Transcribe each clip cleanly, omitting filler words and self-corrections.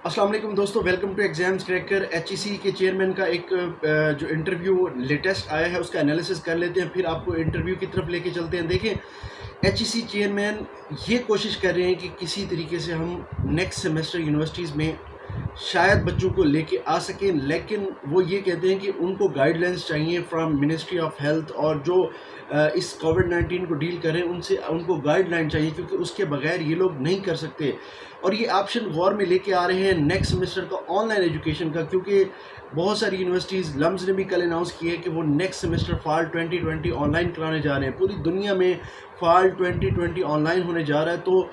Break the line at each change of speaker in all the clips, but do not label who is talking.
السلام علیکم دوستو، welcome to Exams Cracker. H E C کے چیئرمین کا ایک جو انٹرویو لیٹسٹ آیا ہے اس کا انالیسس کر لیتے ہیں، پھر آپ کو انٹرویو کی طرف لے کے چلتے ہیں. دیکھیں، ایچ ای سی چیئرمین یہ کوشش کر رہے ہیں کہ کسی طریقے سے ہم نیکسٹ سیمسٹر یونیورسٹیز میں شاید بچوں کو لے کے آ سکیں، لیکن وہ یہ کہتے ہیں کہ ان کو گائیڈ لائنس چاہیے فرام منسٹری آف ہیلتھ، اور جو اس کووڈ-19 کو ڈیل کریں ان کو گائیڈ لائن چاہیے، کیونکہ اس کے بغیر یہ لوگ نہیں کر سکتے. اور یہ آپشن غور میں لے کے آ رہے ہیں نیکسٹ سیمسٹر کا آن لائن ایجوکیشن کا، کیونکہ بہت ساری یونیورسٹیز، لمز نے بھی کل اناؤنس کی ہے کہ وہ next semester fall 2020 on line کرانے جا رہے ہیں. پوری دنیا میں فال 2020 آن لائن ہونے جا رہا ہے، تو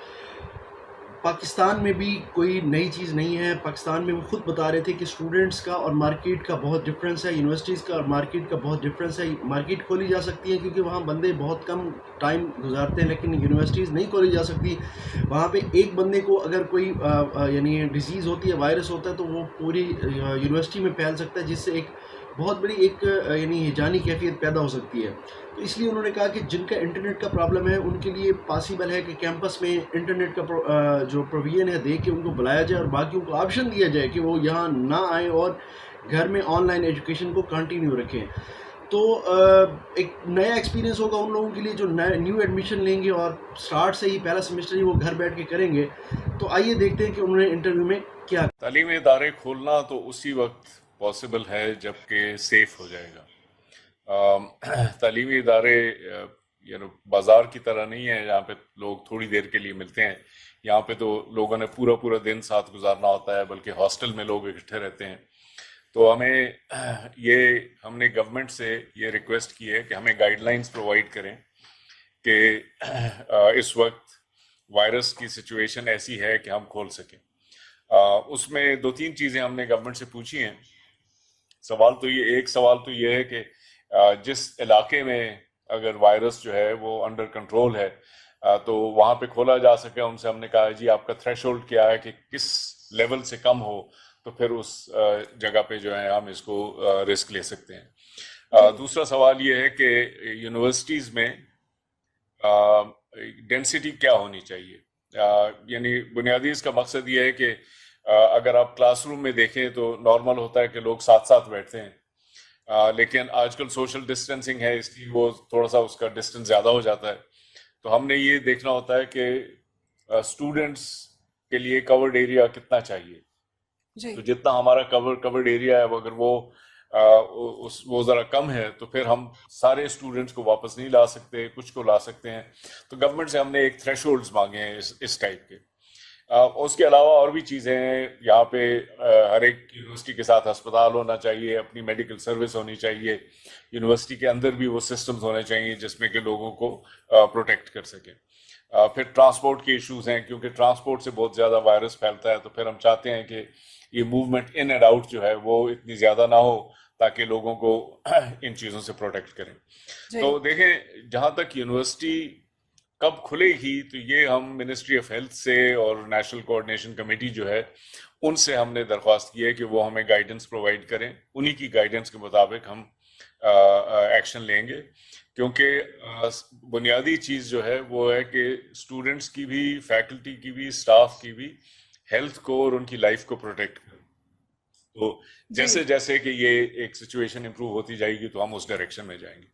پاکستان میں بھی کوئی نئی چیز نہیں ہے. پاکستان میں وہ خود بتا رہے تھے کہ اسٹوڈنٹس کا اور مارکیٹ کا بہت ڈفرینس ہے، یونیورسٹیز کا اور مارکیٹ کا بہت ڈفرینس ہے. مارکیٹ کھولی جا سکتی ہے کیونکہ وہاں بندے بہت کم ٹائم گزارتے ہیں، لیکن یونیورسٹیز نہیں کھولی جا سکتی. وہاں پہ ایک بندے کو اگر کوئی یعنی ڈیزیز ہوتی ہے، وائرس ہوتا ہے، تو وہ پوری یونیورسٹی میں پھیل سکتا ہے، جس سے ایک بہت بڑی ایک یعنی جانی کیفیت پیدا ہو سکتی ہے. تو اس لیے انہوں نے کہا کہ جن کا انٹرنیٹ کا پرابلم ہے ان کے لیے پاسبل ہے کہ کیمپس میں انٹرنیٹ کا جو پروویژن ہے دے کے ان کو بلایا جائے، اور باقیوں کو آپشن دیا جائے کہ وہ یہاں نہ آئیں اور گھر میں آن لائن ایجوکیشن کو کنٹینیو رکھیں. تو ایک نیا ایکسپیرینس ہوگا ان لوگوں کے لیے جو نیو ایڈمیشن لیں گے اور سٹارٹ سے ہی پہلا سیمسٹر ہی وہ گھر بیٹھ کے کریں گے. تو آئیے دیکھتے ہیں کہ انہوں نے انٹرویو میں کیا.
تعلیمی ادارے کھولنا تو اسی وقت پاسبل ہے جب کہ سیف ہو جائے گا. تعلیمی ادارے بازار کی طرح نہیں ہے جہاں پہ لوگ تھوڑی دیر کے لیے ملتے ہیں. یہاں پہ تو لوگوں نے پورا پورا دن ساتھ گزارنا ہوتا ہے، بلکہ ہاسٹل میں لوگ اکٹھے رہتے ہیں. تو ہم نے گورنمنٹ سے یہ ریکویسٹ کی ہے کہ ہمیں گائیڈ لائنز پرووائڈ کریں کہ اس وقت وائرس کی سچویشن ایسی ہے کہ ہم کھول سکیں. اس میں دو تین چیزیں ہم نے گورنمنٹ سے پوچھی ہیں. ایک سوال تو یہ ہے کہ جس علاقے میں اگر وائرس جو ہے وہ انڈر کنٹرول ہے تو وہاں پہ کھولا جا سکے. ان سے ہم نے کہا جی آپ کا تھریش ہولڈ کیا ہے کہ کس لیول سے کم ہو تو پھر اس جگہ پہ جو ہے ہم اس کو رسک لے سکتے ہیں. دوسرا سوال یہ ہے کہ یونیورسٹیز میں ڈینسٹی کیا ہونی چاہیے. یعنی بنیادی اس کا مقصد یہ ہے کہ اگر آپ کلاس روم میں دیکھیں تو نارمل ہوتا ہے کہ لوگ ساتھ ساتھ بیٹھتے ہیں، لیکن آج کل سوشل ڈسٹینسنگ ہے، اس لیے وہ تھوڑا سا اس کا ڈسٹینس زیادہ ہو جاتا ہے. تو ہم نے یہ دیکھنا ہوتا ہے کہ اسٹوڈنٹس کے لیے کورڈ ایریا کتنا چاہیے. تو جتنا ہمارا کورڈ ایریا ہے اگر وہ ذرا کم ہے تو پھر ہم سارے اسٹوڈنٹس کو واپس نہیں لا سکتے، کچھ کو لا سکتے ہیں. تو گورنمنٹ سے ہم نے ایک تھریش ہولڈز مانگے ہیں اس ٹائپ کے. اس کے علاوہ اور بھی چیزیں ہیں. یہاں پہ ہر ایک یونیورسٹی کے ساتھ ہسپتال ہونا چاہیے، اپنی میڈیکل سروس ہونی چاہیے. یونیورسٹی کے اندر بھی وہ سسٹمز ہونے چاہیے جس میں کہ لوگوں کو پروٹیکٹ کر سکیں. پھر ٹرانسپورٹ کے ایشوز ہیں، کیونکہ ٹرانسپورٹ سے بہت زیادہ وائرس پھیلتا ہے. تو پھر ہم چاہتے ہیں کہ یہ موومنٹ ان اینڈ آؤٹ جو ہے وہ اتنی زیادہ نہ ہو تاکہ لوگوں کو ان چیزوں سے پروٹیکٹ کریں. تو دیکھیں، جہاں تک یونیورسٹی کب کھلے گی تو یہ ہم منسٹری آف ہیلتھ سے اور نیشنل کوآرڈینیشن کمیٹی جو ہے ان سے ہم نے درخواست کی ہے کہ وہ ہمیں گائیڈنس پرووائڈ کریں. انہی کی گائیڈنس کے مطابق ہم ایکشن لیں گے، کیونکہ بنیادی چیز جو ہے وہ ہے کہ اسٹوڈنٹس کی بھی، فیکلٹی کی بھی، اسٹاف کی بھی ہیلتھ کو اور ان کی لائف کو پروٹیکٹ کریں. تو جیسے جیسے کہ یہ ایک سچویشن امپروو ہوتی جائے گی تو ہم اس ڈائریکشن میں جائیں گے.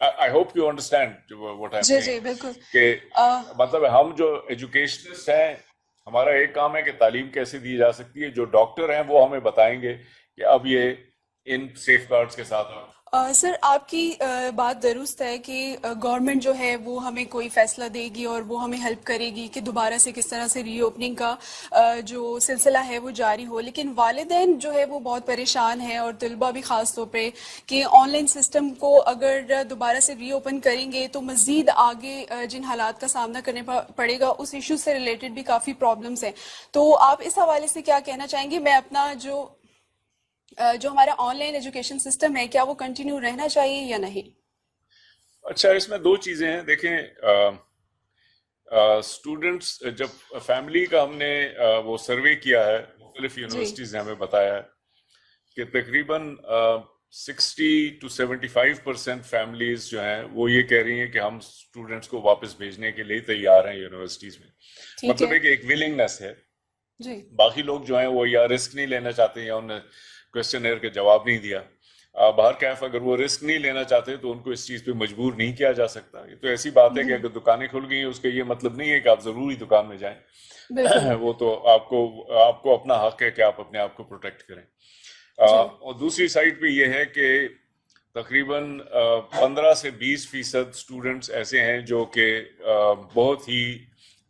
I hope you understand what I'm saying. کہ مطلب ہم جو ایجوکیشنسٹ ہیں، ہمارا ایک کام ہے کہ تعلیم کیسے دی جا سکتی ہے. جو ڈاکٹر ہیں وہ ہمیں بتائیں گے کہ اب یہ ان سیف گارڈز کے ساتھ
سر، آپ کی بات درست ہے کہ گورنمنٹ جو ہے وہ ہمیں کوئی فیصلہ دے گی اور وہ ہمیں ہیلپ کرے گی کہ دوبارہ سے کس طرح سے ری اوپننگ کا جو سلسلہ ہے وہ جاری ہو. لیکن والدین جو ہے وہ بہت پریشان ہیں، اور طلبہ بھی خاص طور پہ، کہ آن لائن سسٹم کو اگر دوبارہ سے ری اوپن کریں گے تو مزید آگے جن حالات کا سامنا کرنے پڑے گا اس ایشو سے ریلیٹڈ بھی کافی پرابلمس ہیں. تو آپ اس حوالے سے کیا کہنا چاہیں گے؟ میں اپنا جو ہمارا آن لائن ایجوکیشن سسٹم ہے کیا وہ کنٹینیو رہنا چاہیے یا نہیں؟
اچھا، اس میں دو چیزیں ہیں. دیکھیں، اسٹوڈنٹس جب فیملی کا ہم نے وہ سروے کیا ہے، مختلف یونیورسٹیز نے ہمیں بتایا ہے کہ تقریباً 60-75% فیملیز جو ہیں وہ یہ کہہ رہی ہیں کہ ہم اسٹوڈنٹس کو واپس بھیجنے کے لیے تیار ہیں یونیورسٹیز میں. مطلب ہے کہ ایک ولنگنس ہے.
جی
باقی لوگ جو ہیں وہ یا رسک نہیں لینا چاہتے ہیں یا انہیں کوشچنئر کے جواب نہیں دیا. بہرکیف اگر وہ رسک نہیں لینا چاہتے تو ان کو اس چیز پہ مجبور نہیں کیا جا سکتا. یہ تو ایسی بات ہے کہ اگر دکانیں کھل گئی ہیں اس کا یہ مطلب نہیں ہے کہ آپ ضروری دکان میں جائیں.
بالکل
وہ تو آپ کو اپنا حق ہے کہ آپ اپنے آپ کو پروٹیکٹ کریں.
جی
اور دوسری سائڈ پہ یہ ہے کہ تقریباً 15 سے 20% اسٹوڈنٹس ایسے ہیں جو کہ بہت ہی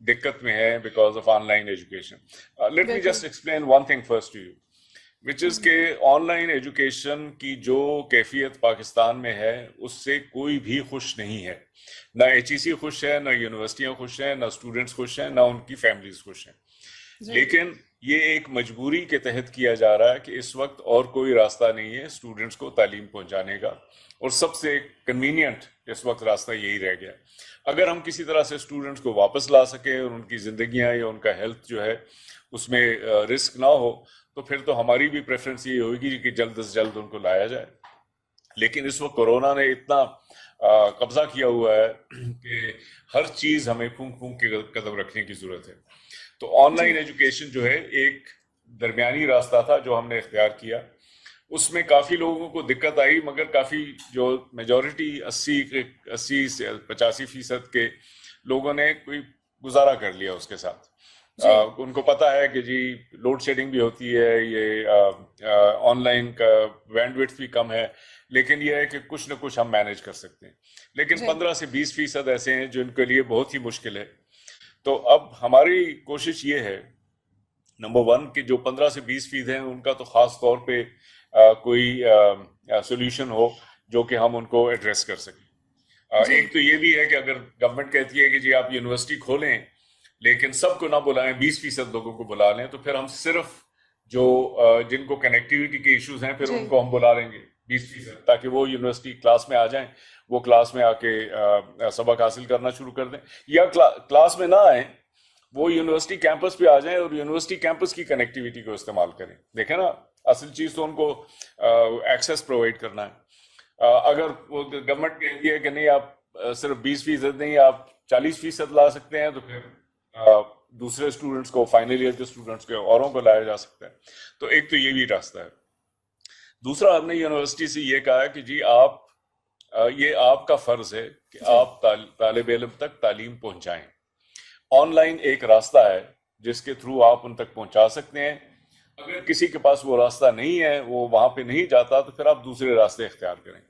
دقت میں ہے because of online education. Let me
بالکل
just explain one thing first to you which is کہ آن لائن ایجوکیشن کی جو کیفیت پاکستان میں ہے اس سے کوئی بھی خوش نہیں ہے. نہ ایچ ای سی خوش ہے, نہ یونیورسٹیاں خوش ہیں, نہ اسٹوڈنٹس خوش ہیں, نہ ان کی فیملیز خوش ہیں.
جی
لیکن یہ ایک مجبوری کے تحت کیا جا رہا ہے کہ اس وقت اور کوئی راستہ نہیں ہے اسٹوڈنٹس کو تعلیم پہنچانے کا, اور سب سے کنوینئنٹ اس وقت راستہ یہی رہ گیا. اگر ہم کسی طرح سے اسٹوڈنٹس کو واپس لا سکیں اور ان کی زندگیاں یا ان کا ہیلتھ جو ہے اس میں رسک نہ ہو تو پھر تو ہماری بھی پریفرنس یہ ہوگی کہ جلد از جلد ان کو لایا جائے. لیکن اس وقت کورونا نے اتنا قبضہ کیا ہوا ہے کہ ہر چیز ہمیں پھونک پھونک کے قدم رکھنے کی ضرورت ہے. تو آن لائن ایجوکیشن جو ہے ایک درمیانی راستہ تھا جو ہم نے اختیار کیا. اس میں کافی لوگوں کو دقت آئی, مگر کافی جو میجورٹی 80 سے 85% کے لوگوں نے کوئی گزارا کر لیا اس کے ساتھ. ان کو پتا ہے کہ جی لوڈ شیڈنگ بھی ہوتی ہے, یہ آن لائن کا بینڈ وڈتھ بھی کم ہے, لیکن یہ ہے کہ کچھ نہ کچھ ہم مینیج کر سکتے ہیں. لیکن 15 سے 20% ایسے ہیں جن کے لیے بہت ہی مشکل ہے. تو اب ہماری کوشش یہ ہے نمبر 1 کہ جو 15 سے 20% ہیں ان کا تو خاص طور پہ کوئی سولوشن ہو جو کہ ہم ان کو ایڈریس کر سکیں. ایک تو یہ بھی ہے کہ اگر گورنمنٹ کہتی ہے کہ جی آپ یونیورسٹی کھولیں لیکن سب کو نہ بلائیں, 20% لوگوں کو بلا لیں, تو پھر ہم صرف جو جن کو کنیکٹیوٹی کے ایشوز ہیں پھر ان کو ہم بلا لیں گے 20%, تاکہ وہ یونیورسٹی کلاس میں آ جائیں, وہ کلاس میں آ کے سبق حاصل کرنا شروع کر دیں, یا کلاس میں نہ آئیں وہ یونیورسٹی کیمپس پہ آ جائیں اور یونیورسٹی کیمپس کی کنیکٹیوٹی کو استعمال کریں. دیکھیں نا, اصل چیز تو ان کو ایکسیس پرووائڈ کرنا ہے. اگر وہ گورنمنٹ کہتی ہے کہ نہیں آپ صرف 20% نہیں آپ 40% لا سکتے ہیں, تو پھر دوسرے اسٹوڈنٹس کو, فائنل ایئر کے اسٹوڈنٹس کو, اوروں کو لایا جا سکتا ہے. تو ایک تو یہ بھی راستہ ہے. دوسرا ہم نے یونیورسٹی سے یہ کہا کہ جی یہ آپ کا فرض ہے کہ آپ طالب علم تک تعلیم پہنچائیں. آن لائن ایک راستہ ہے جس کے تھرو آپ ان تک پہنچا سکتے ہیں. اگر کسی کے پاس وہ راستہ نہیں ہے, وہ وہاں پہ نہیں جاتا, تو پھر آپ دوسرے راستے اختیار کریں.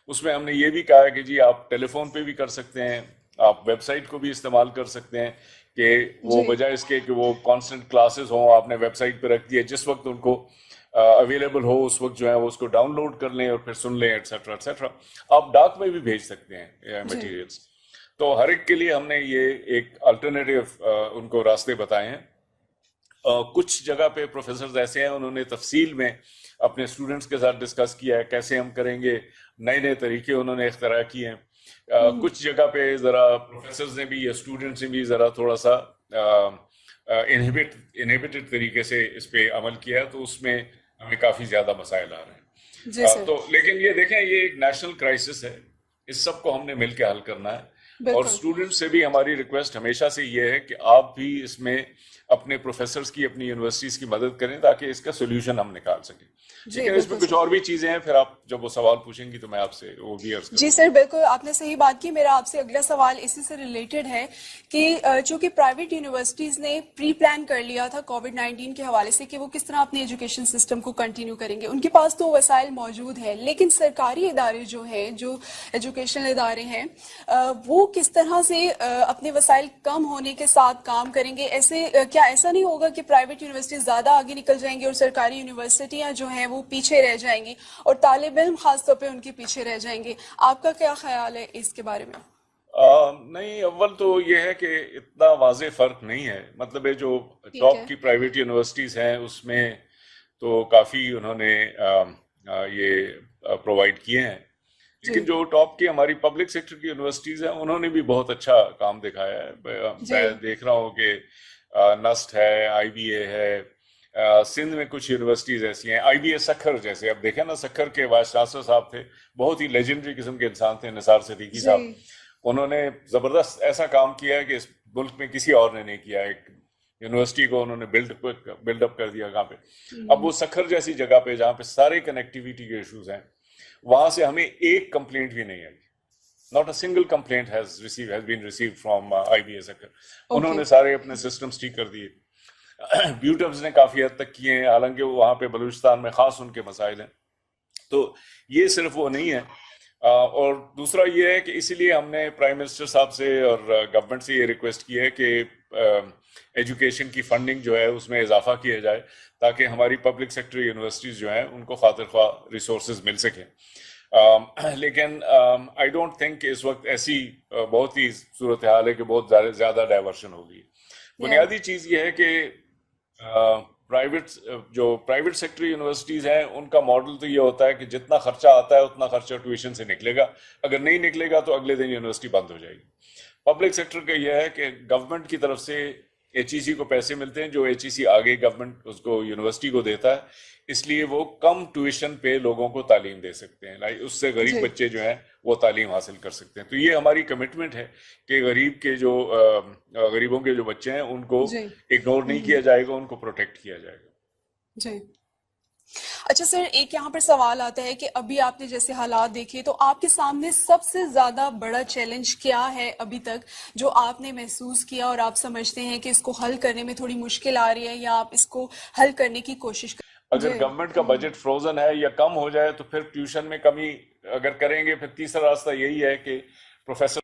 اس میں ہم نے یہ بھی کہا کہ جی آپ ٹیلی فون پہ بھی کر سکتے ہیں, آپ ویب سائٹ کو بھی استعمال کر سکتے ہیں, کہ وہ بجائے اس کے کہ وہ کانسٹنٹ کلاسز ہوں آپ نے ویب سائٹ پہ رکھ دیا, جس وقت ان کو اویلیبل ہو اس وقت جو ہے وہ اس کو ڈاؤن لوڈ کر لیں اور پھر سن لیں ایٹسٹرا ایٹسٹرا. آپ ڈاک میں بھی بھیج سکتے ہیں مٹیریلس. تو ہر ایک کے لیے ہم نے یہ ایک الٹرنیٹیو ان کو راستے بتائے ہیں. کچھ جگہ پہ پروفیسرز ایسے ہیں انہوں نے تفصیل میں اپنے اسٹوڈنٹس کے ساتھ ڈسکس کیا ہے کیسے ہم کریں گے, نئے طریقے انہوں نے اختراع کیے ہیں. کچھ جگہ پہ ذرا پروفیسرز نے بھی یا اسٹوڈنٹس نے بھی ذرا تھوڑا سا انہیبیٹڈ طریقے سے اس پہ عمل کیا, تو اس میں ہمیں کافی زیادہ مسائل آ رہے ہیں. تو لیکن یہ دیکھیں یہ ایک نیشنل کرائسس ہے, اس سب کو ہم نے مل کے حل کرنا ہے. اور اسٹوڈنٹ سے بھی ہماری ریکویسٹ ہمیشہ سے یہ ہے کہ آپ بھی اس میں اپنے پروفیسرز کی, اپنی یونیورسٹیز کی مدد کریں تاکہ اس کا سولوشن ہم نکال سکیں. لیکن اس میں کچھ اور بھی چیزیں ہیں, پھر آپ جب وہ سوال پوچھیں گی تو میں آپ سے وہ بھی عرض کروں.
جی سر, بالکل آپ نے صحیح بات کی. میرا آپ سے اگلا سوال اسی سے ریلیٹڈ ہے کہ چونکہ پرائیویٹ یونیورسٹیز نے پری پلان کر لیا تھا کووڈ-19 کے حوالے سے کہ وہ کس طرح اپنے ایجوکیشن سسٹم کو کنٹینیو کریں گے, ان کے پاس تو وسائل موجود ہیں, لیکن سرکاری ادارے جو ہیں, جو ایجوکیشنل ادارے ہیں, وہ کس طرح سے اپنے وسائل کم ہونے کے ساتھ کام کریں گے؟ کیا ایسا نہیں ہوگا کہ پرائیویٹ یونیورسٹیز زیادہ آگے نکل جائیں گی اور سرکاری یونیورسٹیاں جو ہیں وہ پیچھے رہ جائیں گی, اور طالب علم خاص طور پہ ان کے پیچھے رہ جائیں گے؟ آپ کا کیا خیال ہے اس کے بارے میں؟
نہیں, اول تو یہ ہے کہ اتنا واضح فرق نہیں ہے. مطلب ہے جو ٹاپ کی پرائیویٹ یونیورسٹیز ہیں اس میں تو کافی انہوں نے یہ پرووائڈ کیے ہیں, لیکن جو ٹاپ کی ہماری پبلک سیکٹر کی یونیورسٹیز ہیں انہوں نے بھی بہت اچھا کام دکھایا ہے. میں دیکھ رہا ہوں کہ نسٹ ہے, آئی بی اے ہے, سندھ میں کچھ یونیورسٹیز ایسی ہیں, آئی بی اے سکھر جیسے. اب دیکھیں نا, سکھر کے وائس چانسلر صاحب تھے, بہت ہی لیجنڈری قسم کے انسان تھے, نثار صدیقی صاحب. انہوں نے زبردست ایسا کام کیا ہے کہ اس ملک میں کسی اور نے نہیں کیا. ایک یونیورسٹی کو انہوں نے بلڈ اپ کر دیا کہاں پہ. اب وہ سکھر جیسی جگہ پہ جہاں پہ سارے کنیکٹیویٹی کے ایشوز ہیں, وہاں سے ہمیں ایک کمپلینٹ بھی نہیں آئی. Not a single complaint has been received from IBA Sakhar. انہوں نے سارے اپنے سسٹمز ٹھیک کر دیے. بیوٹبز نے کافی حد تک کیے ہیں, حالانکہ وہاں پہ بلوچستان میں خاص ان کے مسائل ہیں. تو یہ صرف وہ نہیں ہے. اور دوسرا یہ ہے کہ اسی لیے ہم نے پرائم منسٹر صاحب سے اور گورنمنٹ سے یہ ریکویسٹ کی ہے کہ ایجوکیشن کی فنڈنگ جو ہے اس میں اضافہ کیا جائے, تاکہ ہماری پبلک سیکٹر یونیورسٹیز جو ہیں ان کو خاطر خواہ ریسورسز مل سکیں. لیکن آئی ڈونٹ تھنک کہ اس وقت ایسی بہت ہی صورتحال ہے کہ بہت زیادہ ڈائیورشن ہوگی. بنیادی چیز یہ ہے کہ پرائیویٹ سیکٹر یونیورسٹیز ہیں ان کا ماڈل تو یہ ہوتا ہے کہ جتنا خرچہ آتا ہے اتنا خرچہ ٹیوشن سے نکلے گا, اگر نہیں نکلے گا تو اگلے دن یونیورسٹی بند ہو جائے گی. پبلک سیکٹر کا یہ ہے کہ گورنمنٹ کی طرف سے ایچ ای سی کو پیسے ملتے ہیں, جو ایچ ای سی آگے گورنمنٹ اس کو یونیورسٹی کو دیتا ہے, اس لیے وہ کم ٹیوشن پہ لوگوں کو تعلیم دے سکتے ہیں. اس سے غریب بچے جو ہیں وہ تعلیم حاصل کر سکتے ہیں. تو یہ ہماری کمٹمنٹ ہے کہ غریبوں کے جو بچے ہیں ان کو اگنور نہیں کیا جائے گا, ان کو پروٹیکٹ کیا جائے گا.
جی اچھا سر, ایک یہاں پر سوال آتا ہے کہ ابھی آپ نے جیسے حالات دیکھے تو آپ کے سامنے سب سے زیادہ بڑا چیلنج کیا ہے ابھی تک جو آپ نے محسوس کیا اور آپ سمجھتے ہیں کہ اس کو حل کرنے میں تھوڑی مشکل آ رہی ہے, یا آپ اس کو حل کرنے کی کوشش کریں؟
اگر گورنمنٹ کا بجٹ فروزن ہے یا کم ہو جائے تو پھر ٹیوشن میں کمی اگر کریں گے, پھر تیسرا راستہ یہی ہے کہ پروفیسر